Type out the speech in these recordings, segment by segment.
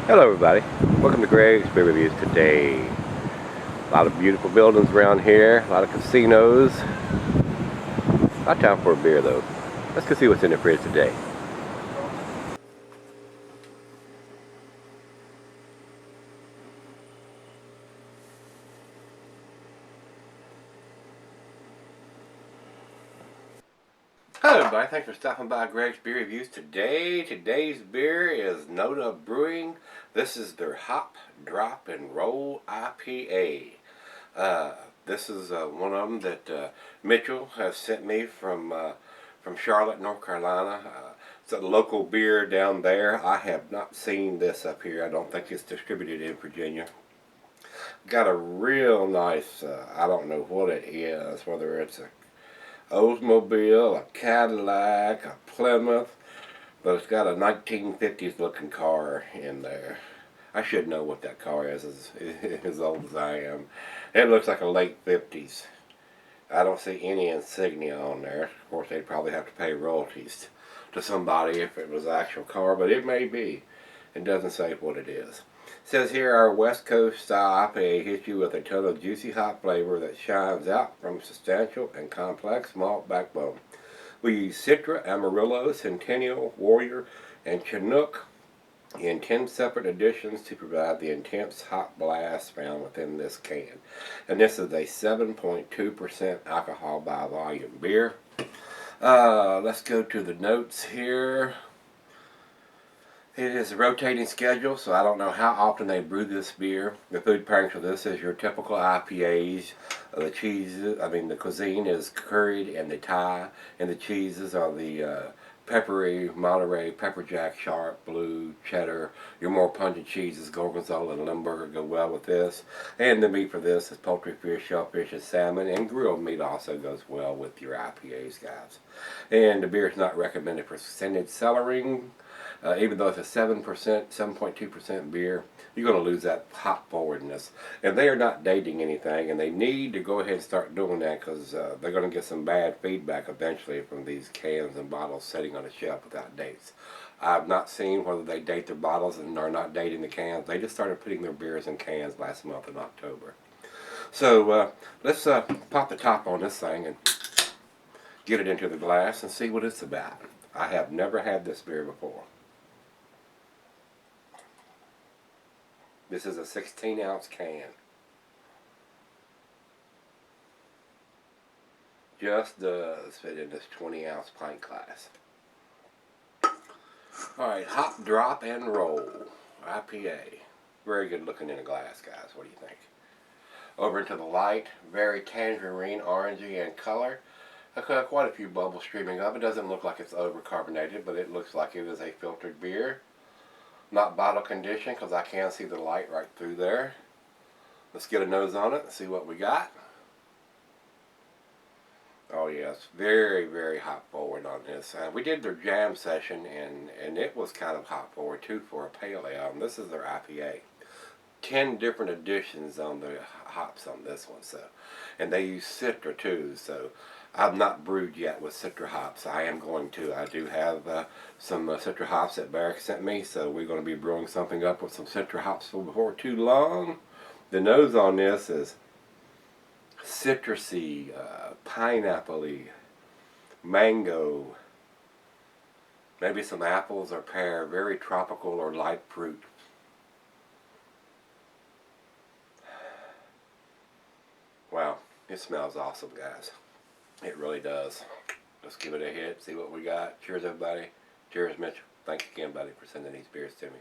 Hello everybody, welcome to Gregsbeerreviews today. A lot of beautiful buildings around here, a lot of casinos. Not time for a beer though. Let's go see what's in the fridge today. Hello everybody, thanks for stopping by Gregsbeerreviews today. Today's beer is NODA Brewing. This is their Hop, Drop, and Roll IPA. This is one of them that Mitchell has sent me from Charlotte, North Carolina. It's a local beer down there. I have not seen this up here. I don't think it's distributed in Virginia. Got a real nice, I don't know what it is, whether it's a Oldsmobile, a Cadillac, a Plymouth, but it's got a 1950s looking car in there. I should know what that car is as old as I am. It looks like a late 50s. I don't see any insignia on there. Of course, they'd probably have to pay royalties to somebody if it was an actual car, but it may be. It doesn't say what it is. It says here our West Coast style IPA hits you with a ton of juicy hop flavor that shines out from substantial and complex malt backbone. We use Citra, Amarillo, Centennial, Warrior, and Chinook in 10 separate editions to provide the intense hot blast found within this can. And this is a 7.2% alcohol by volume beer. Let's go to the notes here. It is a rotating schedule, so I don't know how often they brew this beer. The food pairing for this is your typical IPAs. The cheeses, the cuisine is curried and the Thai, and the cheeses are the peppery, Monterey, pepper jack, sharp, blue, cheddar. Your more pungent cheeses, gorgonzola and Limburger go well with this. And the meat for this is poultry, fish, shellfish, and salmon. And grilled meat also goes well with your IPAs, guys. And the beer is not recommended for extended cellaring. Even though it's a 7.2% beer, you're going to lose that hop forwardness. And they are not dating anything, and they need to go ahead and start doing that because they're going to get some bad feedback eventually from these cans and bottles sitting on a shelf without dates. I've not seen whether they date their bottles and are not dating the cans. They just started putting their beers in cans last month in October. So let's pop the top on this thing and get it into the glass and see what it's about. I have never had this beer before. This is a 16-ounce can. Just does fit in this 20-ounce pint glass. Alright, Hop, Drop, and Roll IPA. Very good looking in a glass, guys. What do you think? Over into the light, very tangerine, orangey in color. Quite a few bubbles streaming up. It doesn't look like it's overcarbonated, but it looks like it is a filtered beer. Not bottle condition because I can see the light right through there. Let's get a nose on it and see what we got. Oh yes, very, very hop forward on this. We did their jam session and it was kind of hop forward too for a pale ale. And this is their IPA. 10 different additions on the hops on this one. And they use Citra too. So I've not brewed yet with Citra hops. I am going to. I do have some Citra hops that Barrick sent me, so we're going to be brewing something up with some Citra hops before too long. The nose on this is citrusy, pineapple-y, mango, maybe some apples or pear, very tropical or light fruit. Wow, it smells awesome, guys. It really does. Let's give it a hit, see what we got. Cheers, everybody. Cheers, Mitch. Thanks again, buddy, for sending these beers to me.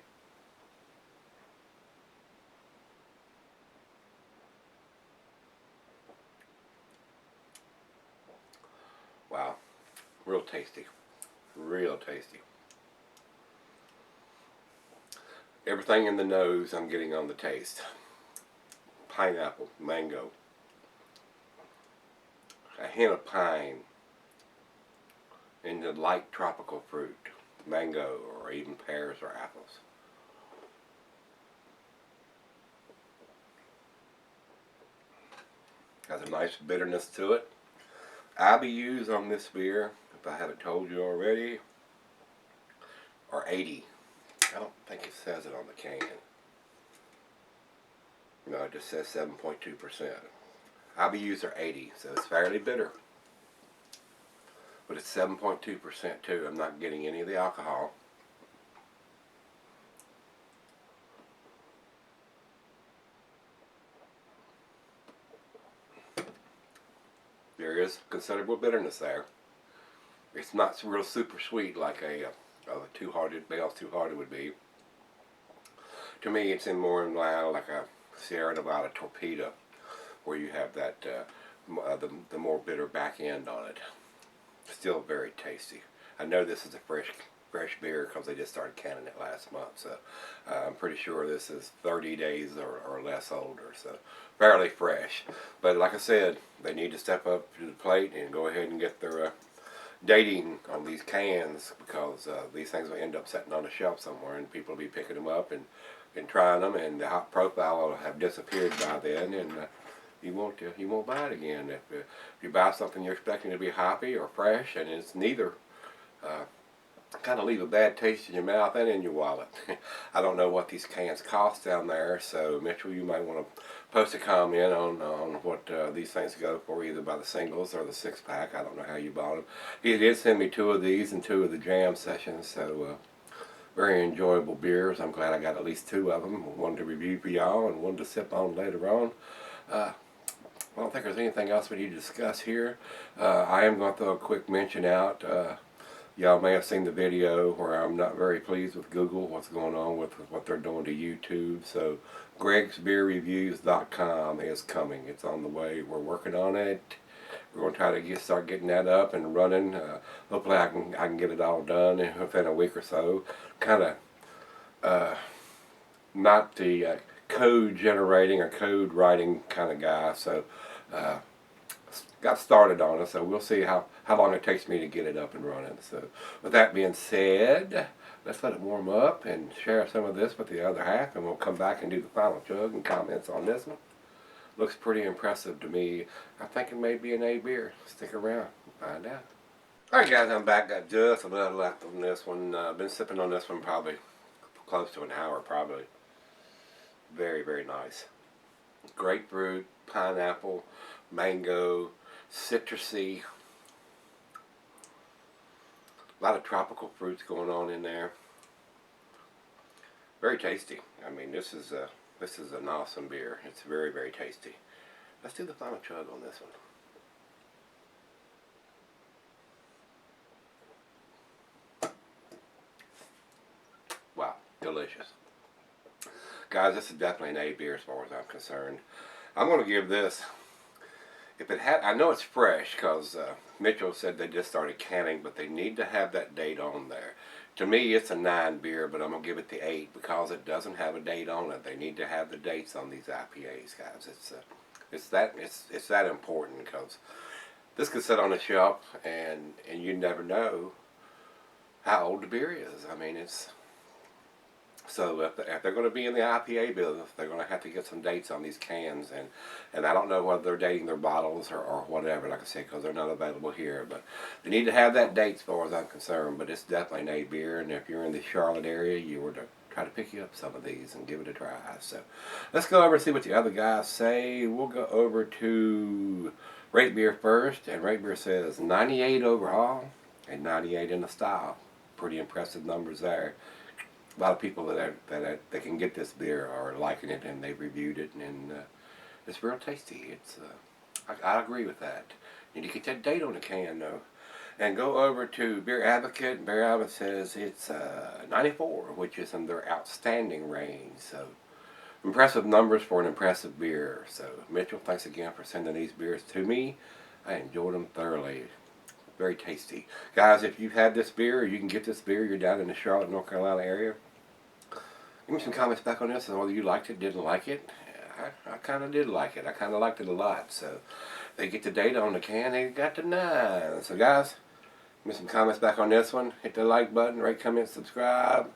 Wow. Real tasty. Real tasty. Everything in the nose I'm getting on the taste. Pineapple, mango, a hint of pine, and the light tropical fruit, mango or even pears or apples. Has a nice bitterness to it. IBUs on this beer, if I haven't told you already, are 80. I don't think it says it on the can. No, it just says 7.2%. IBUs are 80, so it's fairly bitter. But it's 7.2% too. I'm not getting any of the alcohol. There is considerable bitterness there. It's not real super sweet like a two-hearted, Bell's Two-Hearted would be. To me, it's more in line like a Sierra Nevada Torpedo, where you have that the more bitter back end on it. Still very tasty. I know this is a fresh beer because they just started canning it last month, so I'm pretty sure this is 30 days or less older, so fairly fresh. But like I said, they need to step up to the plate and go ahead and get their dating on these cans, because these things will end up sitting on a shelf somewhere and people will be picking them up and trying them, and the hop profile will have disappeared by then, and you won't buy it again. If you buy something you're expecting to be hoppy or fresh and it's neither, kind of leave a bad taste in your mouth and in your wallet. I don't know what these cans cost down there, so Mitchell, you might want to post a comment on what these things go for, either by the singles or the 6-pack. I don't know how you bought them. He did send me 2 of these and 2 of the jam sessions, so very enjoyable beers. I'm glad I got at least 2 of them, one to review for y'all and one to sip on later on. I don't think there's anything else we need to discuss here. I am going to throw a quick mention out. Y'all may have seen the video where I'm not very pleased with Google, what's going on with what they're doing to YouTube. So Gregsbeerreviews.com is coming. It's on the way. We're working on it. We're going to try to start getting that up and running. Hopefully I can get it all done within a week or so. Kind of not the code generating or code writing kind of guy, so got started on it, so we'll see how long it takes me to get it up and running. So with that being said, let's let it warm up and share some of this with the other half, and we'll come back and do the final chug and comments on this one. Looks pretty impressive to me. I think it may be an A beer. Stick around and find out. Alright guys, I'm back. Got just a little left on this one. Been sipping on this one probably close to an hour probably. Very, very nice. Grapefruit, pineapple, mango, citrusy. A lot of tropical fruits going on in there. Very tasty. I mean, this is an awesome beer. It's very, very tasty. Let's do the final chug on this one. Wow, delicious. Guys, this is definitely an A beer as far as I'm concerned. I'm going to give this, if it had, I know it's fresh because Mitchell said they just started canning, but they need to have that date on there. To me, it's a 9 beer, but I'm going to give it the 8 because it doesn't have a date on it. They need to have the dates on these IPAs, guys. It's that important, because this could sit on a shelf and you never know how old the beer is. I mean, it's... So if they're going to be in the IPA business, they're going to have to get some dates on these cans, and I don't know whether they're dating their bottles or whatever, like I said, because they're not available here. But they need to have that date as far as I'm concerned. But it's definitely an A beer, and if you're in the Charlotte area, you were to try to pick you up some of these and give it a try. So let's go over and see what the other guys say. We'll go over to Rate Beer first, and Rate Beer says 98 overall and 98 in the style. Pretty impressive numbers there. A lot of people that can get this beer are liking it, and they've reviewed it, and it's real tasty. It's I agree with that. You need to get that date on the can though. And go over to Beer Advocate, and Beer Advocate says it's 94, which is in their outstanding range. So impressive numbers for an impressive beer. So Mitchell, thanks again for sending these beers to me. I enjoyed them thoroughly. Very tasty. Guys, if you've had this beer, or you can get this beer, you're down in the Charlotte, North Carolina area, give me some comments back on this and whether you liked it, didn't like it. I kind of did like it. I kind of liked it a lot. So they get the data on the can, they got the 9. So guys, give me some comments back on this one. Hit the like button, rate, comment, subscribe.